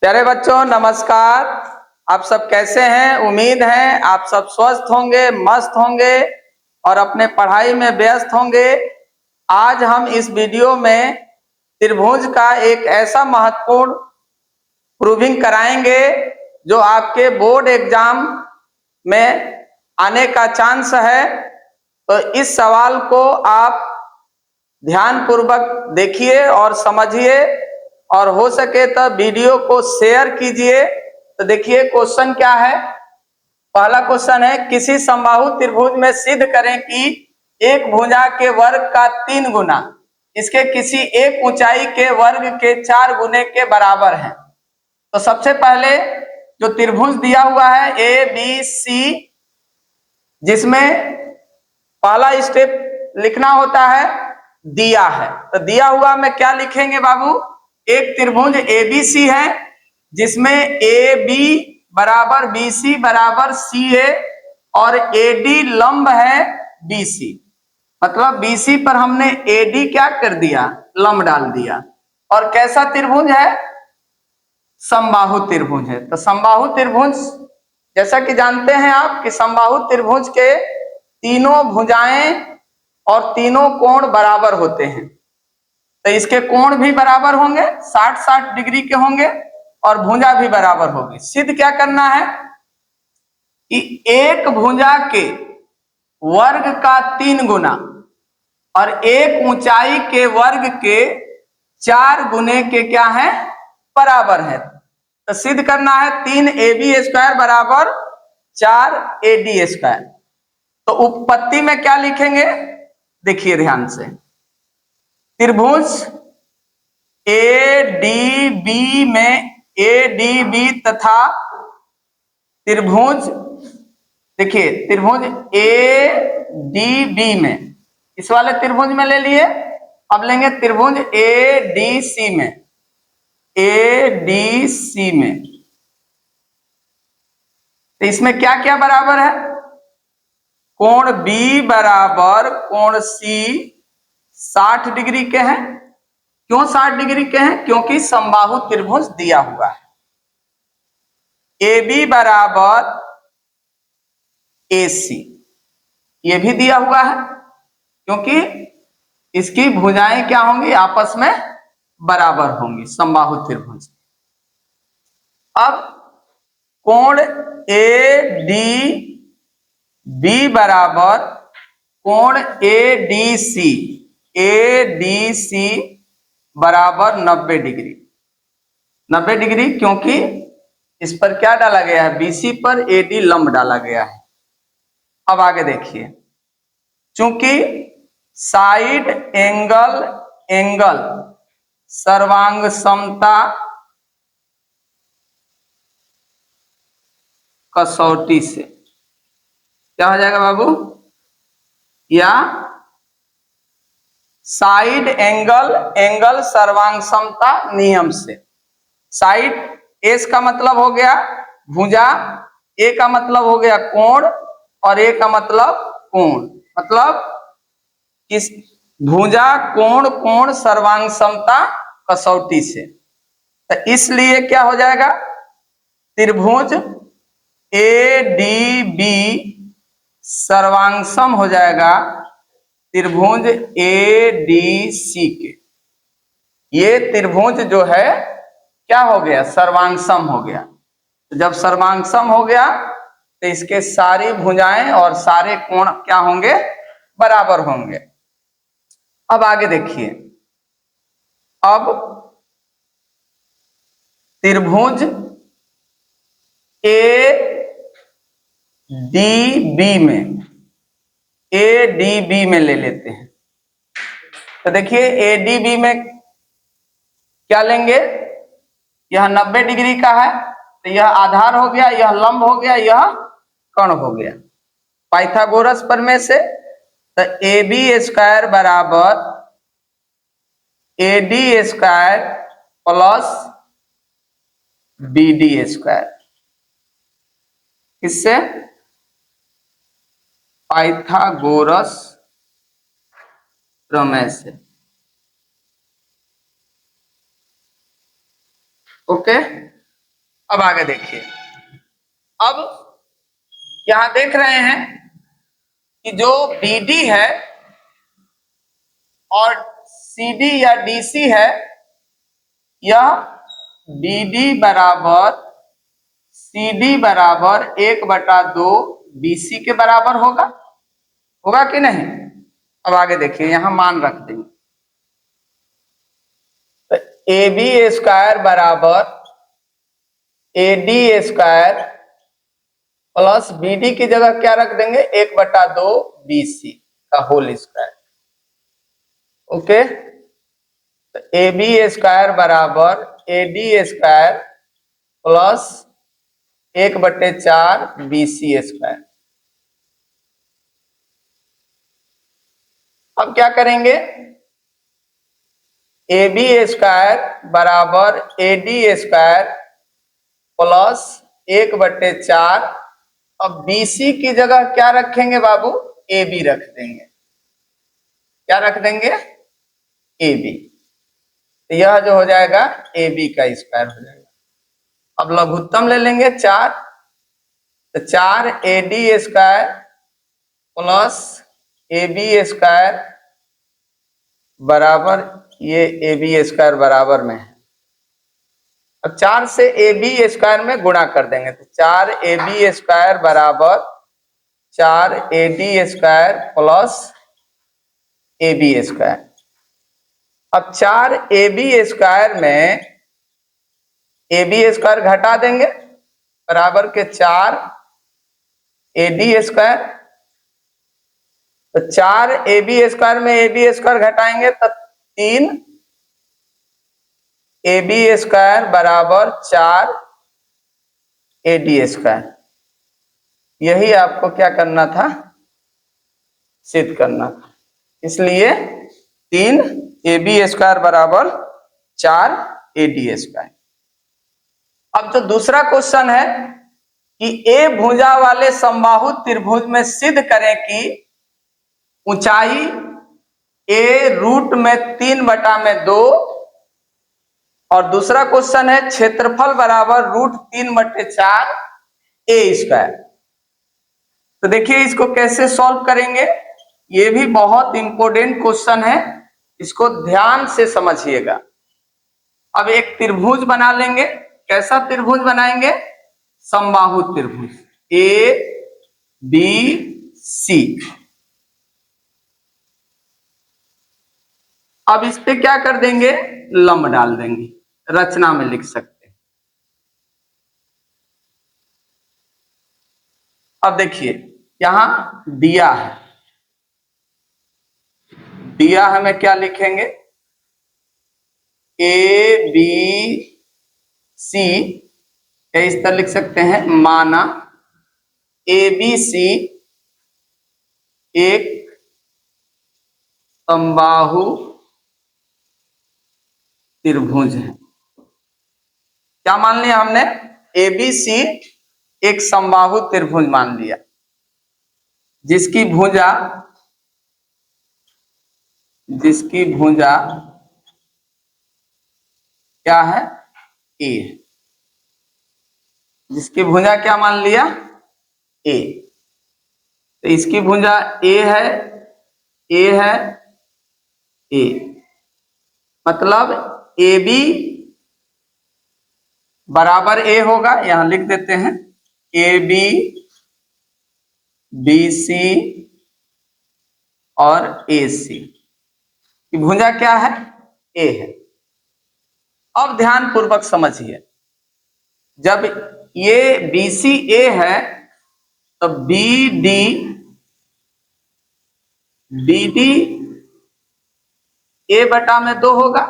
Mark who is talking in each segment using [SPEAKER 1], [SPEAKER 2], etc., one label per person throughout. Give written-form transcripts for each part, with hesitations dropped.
[SPEAKER 1] प्यारे बच्चों नमस्कार। आप सब कैसे हैं? उम्मीद है आप सब स्वस्थ होंगे, मस्त होंगे और अपने पढ़ाई में व्यस्त होंगे। आज हम इस वीडियो में त्रिभुज का एक ऐसा महत्वपूर्ण प्रूविंग कराएंगे जो आपके बोर्ड एग्जाम में आने का चांस है। तो इस सवाल को आप ध्यान पूर्वक देखिए और समझिए और हो सके तो वीडियो को शेयर कीजिए। तो देखिए क्वेश्चन क्या है। पहला क्वेश्चन है, किसी समबाहु त्रिभुज में सिद्ध करें कि एक भुजा के वर्ग का 3 गुना इसके किसी एक ऊंचाई के वर्ग के 4 गुने के बराबर है। तो सबसे पहले जो त्रिभुज दिया हुआ है ए बी सी, जिसमें पहला स्टेप लिखना होता है दिया है। तो दिया हुआ में क्या लिखेंगे बाबू? एक त्रिभुज एबीसी है जिसमें ए बी बराबर बी सी बराबर सी ए और एडी लंब है बीसी। मतलब बीसी पर हमने एडी क्या कर दिया? लंब डाल दिया। और कैसा त्रिभुज है? समबाहु त्रिभुज है। तो समबाहु त्रिभुज जैसा कि जानते हैं आप कि समबाहु त्रिभुज के तीनों भुजाएं और तीनों कोण बराबर होते हैं। तो इसके कोण भी बराबर होंगे, 60-60 डिग्री के होंगे और भुजा भी बराबर होगी। सिद्ध क्या करना है कि एक भुजा के वर्ग का 3 गुना और एक ऊंचाई के वर्ग के 4 गुने के क्या है? बराबर है। तो सिद्ध करना है 3ab² बराबर 4ad²। तो उत्पत्ति में क्या लिखेंगे? देखिए ध्यान से। त्रिभुज एडीबी में एडीबी तथा त्रिभुज, देखिए त्रिभुज एडीबी में, इस वाले त्रिभुज में ले लिए। अब लेंगे त्रिभुज एडीसी में। एडीसी में तो इसमें क्या क्या बराबर है? कोण बी बराबर कोण सी 60 डिग्री के हैं। क्यों 60 डिग्री के हैं? क्योंकि समबाहु त्रिभुज दिया हुआ है। ए बी बराबर ए सी, ये भी दिया हुआ है क्योंकि इसकी भुजाएं क्या होंगी? आपस में बराबर होंगी समबाहु त्रिभुज। अब कोण ए डी बी बराबर कोण A D C, A D C बराबर 90 डिग्री। 90 डिग्री क्योंकि इस पर क्या डाला गया है? बीसी पर एडी लंब डाला गया है। अब आगे देखिए, चूंकि साइड एंगल सर्वांग समता कसौटी से क्या हो जाएगा बाबू? या साइड एंगल सर्वांग समता नियम से। साइड एस का मतलब हो गया भुजा, ए का मतलब हो गया कोण और ए का मतलब कोण। मतलब किस भुजा कोण सर्वांग समता कसौटी से। तो इसलिए क्या हो जाएगा? त्रिभुज ए डी बी सर्वांगसम हो जाएगा त्रिभुज ए डी सी के। ये त्रिभुज जो है क्या हो गया? सर्वांगसम हो गया। तो जब सर्वांगसम हो गया तो इसके सारी भुजाएं और सारे कोण क्या होंगे? बराबर होंगे। अब आगे देखिए, अब त्रिभुज ए डी बी में, ए डी बी में ले लेते हैं। तो देखिए ए डी बी में क्या लेंगे? यह 90 डिग्री का है तो यह आधार हो गया, यह लंब हो गया, यह कर्ण हो गया पाइथागोरस प्रमेय से। तो ए बी स्क्वायर बराबर A D square plus B D square. किससे? पाइथागोरस प्रमेय से। ओके, अब आगे देखिए, अब यहां देख रहे हैं कि जो BD है और CD या DC है, यह BD बराबर CD बराबर 1/2 BC के बराबर होगा, होगा कि नहीं। अब आगे देखिए, यहां मान रख देंगे, तो AB स्क्वायर बराबर AD स्क्वायर प्लस BD की जगह क्या रख देंगे, 1/2 BC का होल स्क्वायर। ओके, तो AB स्क्वायर बराबर AD square plus 1/4 BC square. अब क्या करेंगे, AB स्क्वायर बराबर AD स्क्वायर प्लस 1/4। अब BC की जगह क्या रखेंगे बाबू, AB रख देंगे। क्या रख देंगे, AB। तो यह जो हो जाएगा AB का स्क्वायर हो जाएगा। अब लघुत्तम ले लेंगे 4, तो 4 AD square plus AB square बराबर ये AB स्क्वायर बराबर में है। अब 4 से AB स्क्वायर में गुणा कर देंगे, तो 4 AB स्क्वायर बराबर 4 AD square plus AB square. अब 4 AB स्क्वायर में AB स्क्वायर घटा देंगे, बराबर के 4 AD स्क्वायर। तो 4 AB स्क्वायर में AB स्क्वायर घटाएंगे तो 3 AB स्क्वायर बराबर 4 AD स्क्वायर। यही आपको क्या करना था, सिद्ध करना था। इसलिए 3 AB स्क्वायर बराबर 4 AD स्क्वायर। अब जो दूसरा क्वेश्चन है कि A भुजा वाले समबाहु त्रिभुज में सिद्ध करें कि ऊंचाई A रूट में 3/2 और दूसरा क्वेश्चन है क्षेत्रफल बराबर √3/4 A स्क्वायर। तो देखिए इसको कैसे सॉल्व करेंगे, ये भी बहुत इंपॉर्टेंट क्वेश्चन है, इसको ध्यान से समझिएगा। अब एक त्रिभुज बना लेंगे, कैसा त्रिभुज बनाएंगे, समबाहु त्रिभुज ABC। अब इस पे क्या कर देंगे, लंब डाल देंगे, रचना में लिख सकते हैं। अब देखिए यहां दिया है, दिया हमें क्या लिखेंगे, ABC इस तरह लिख सकते हैं, माना ABC एक समबाहु त्रिभुज है। क्या मान लिया हमने, ABC एक समबाहु त्रिभुज मान लिया, जिसकी भुजा क्या है, A है। जिसकी भुजा क्या मान लिया, A। तो इसकी भुजा A है, A है, A मतलब AB बराबर A होगा, यहां लिख देते हैं AB BC और AC की भुजा क्या है, A है। अब ध्यान पूर्वक समझिए, जब ये BC A है तो BD A/2 होगा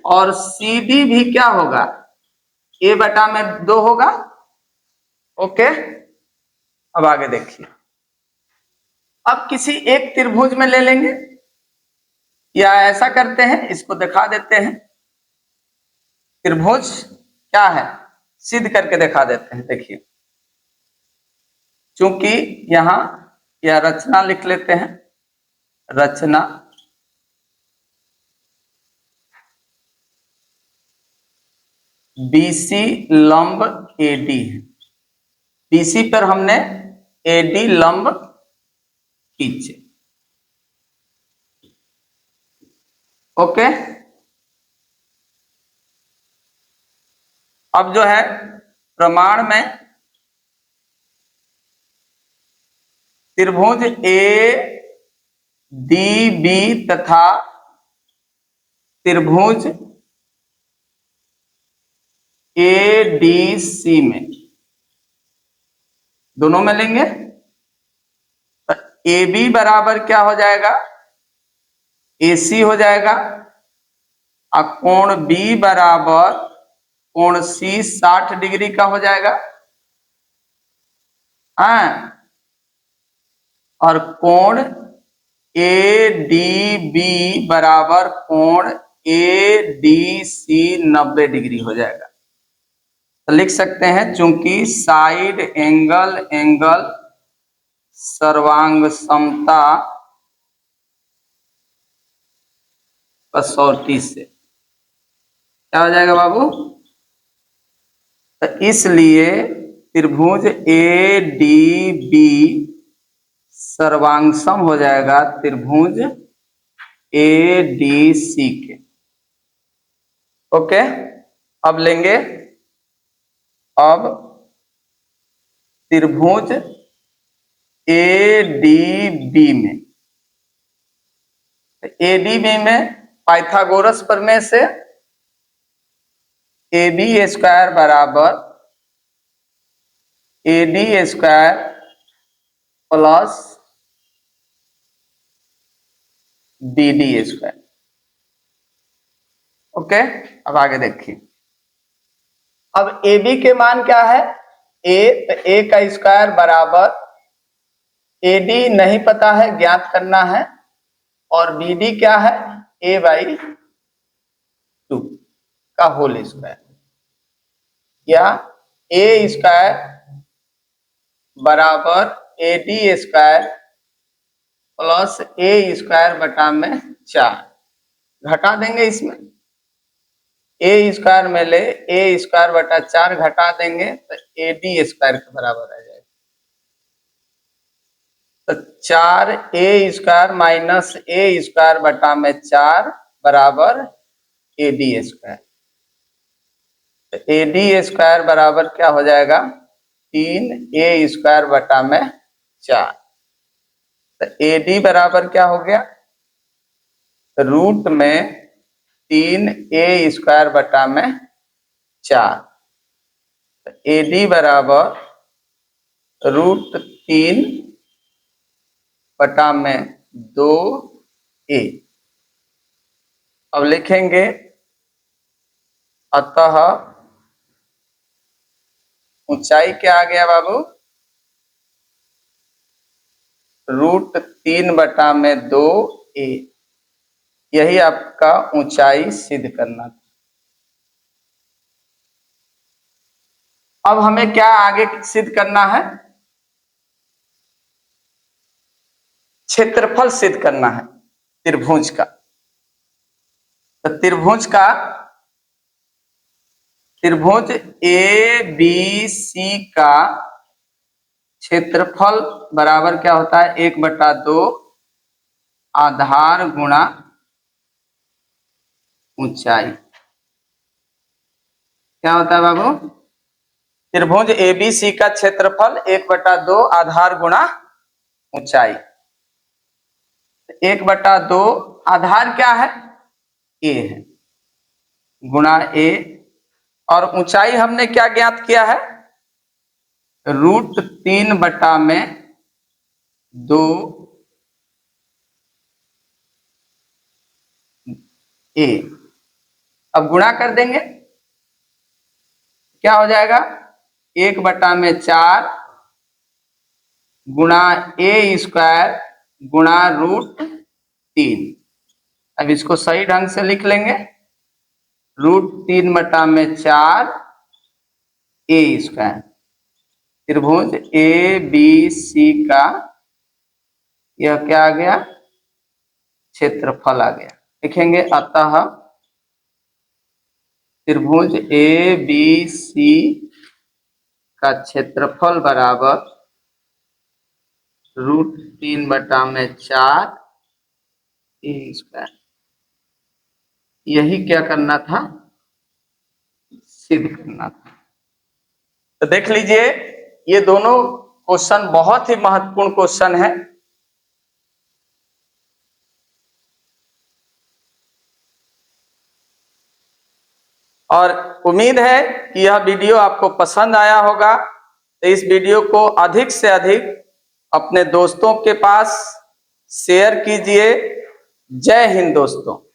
[SPEAKER 1] और CD भी क्या होगा, A/2 होगा। ओके, अब आगे देखिए, अब किसी एक त्रिभुज में ले लेंगे, या ऐसा करते हैं, इसको दिखा देते हैं, त्रिभुज क्या है सिद्ध करके दिखा देते हैं। देखिए चूंकि यहां यह रचना लिख लेते हैं, रचना BC लंब AD है, BC पर हमने AD लंब खींचे। ओके, अब जो है प्रमाण में त्रिभुज ADB तथा त्रिभुज ADC में, दोनों में लेंगे। AB बराबर क्या हो जाएगा, AC हो जाएगा, और कोण B बराबर कोण C 60 डिग्री का हो जाएगा। हाँ, और कोण ADB बराबर कोण ADC 90 डिग्री हो जाएगा। तो लिख सकते हैं, चूंकि साइड एंगल सर्वांग समता कसौटी से क्या हो जाएगा बाबू, तो इसलिए त्रिभुज ADB सर्वांगसम हो जाएगा त्रिभुज ADC के। ओके, अब लेंगे, अब त्रिभुज ADB में, ADB में पाइथागोरस प्रमेय से AB स्क्वायर बराबर AD square plus BD square. Okay, अब आगे देखिए, अब AB के मान क्या है, A, तो A का स्क्वायर बराबर AD नहीं पता है, ज्ञात करना है, और BD क्या है, A/2 का होल स्क्वायर, या A स्क्वायर बराबर AD square plus A square बटा में 4, घटा देंगे इसमें, A स्क्वायर में ले A स्क्वायर बटा 4 घटा देंगे तो AD स्क्वायर के बराबर आ जाएगा। तो 4A square minus A square बटा में 4 बराबर AD स्क्वायर। तो AD स्क्वायर बराबर क्या हो जाएगा, 3A स्क्वायर बटा में 4। तो AD बराबर क्या हो गया, रूट में 3A स्क्वायर बटा में 4। तो AD बराबर रूट 3 बटा में 2A। अब लिखेंगे, अतः ऊंचाई क्या आ गया बाबू, रूट 3 बटा में 2A, यही आपका ऊंचाई सिद्ध करना था। अब हमें क्या आगे सिद्ध करना है, क्षेत्रफल सिद्ध करना है त्रिभुज का। तो त्रिभुज ABC का क्षेत्रफल बराबर क्या होता है, 1/2 आधार गुणा ऊंचाई। क्या होता है बाबू, त्रिभुज ABC का क्षेत्रफल 1/2 आधार गुणा ऊंचाई। 1/2 आधार क्या है, A है, गुणा A, और ऊंचाई हमने क्या ज्ञात किया है, रूट 3 बटा में 2A। अब गुणा कर देंगे, क्या हो जाएगा, 1/4 गुणा A स्क्वायर गुणा रूट 3। अब इसको सही ढंग से लिख लेंगे, रूट 3 बटा में 4 A स्क्वायर। त्रिभुज ABC का यह क्या आ गया, क्षेत्रफल आ गया। लिखेंगे, अतः त्रिभुज ए बी सी का क्षेत्रफल बराबर √3/4 ए स्क्वायर। यही क्या करना था, सिद्ध करना था। तो देख लीजिए, ये दोनों क्वेश्चन बहुत ही महत्वपूर्ण क्वेश्चन है। और उम्मीद है कि यह वीडियो आपको पसंद आया होगा। तो इस वीडियो को अधिक से अधिक अपने दोस्तों के पास शेयर कीजिए। जय हिंद दोस्तों।